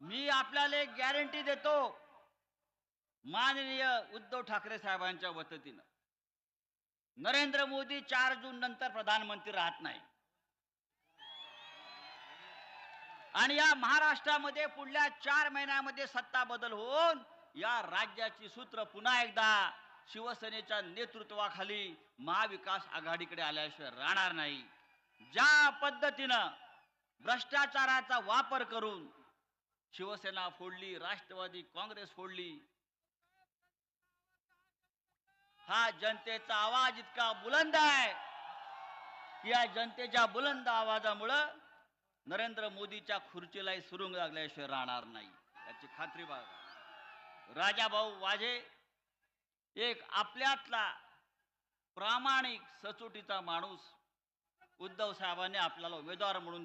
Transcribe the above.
मी आपल्याला एक गॅरंटी देतो, माननीय उद्धव ठाकरे साहेबांच्या वतीनं नरेंद्र मोदी 4 जून नंतर प्रधानमंत्री राहत नाही आणि या महाराष्ट्रामध्ये पुढल्या 4 महिन्यामध्ये सत्ता बदल होऊन या राज्याची सूत्र पुन्हा एकदा शिवसेनेच्या नेतृत्वाखाली महाविकास आघाडीकडे आल्याशिवाय राहणार नाही। ज्या पद्धतीनं भ्रष्टाचाराचा वापर करून शिवसेना फोडली, राष्ट्रवादी काँग्रेस फोडली, हा जनतेचा आवाज इतका बुलंद आहे की या जनतेच्या बुलंद आवाजामुळे नरेंद्र मोदीच्या खुर्चीलाही सुरुंग लागल्याशिवाय राहणार नाही याची खात्री बाळगा। राजाभाऊ वाजे एक आपल्यातला प्रामाणिक सचोटीचा माणूस, उद्धव साहेबांनी आपल्याला उमेदवार म्हणून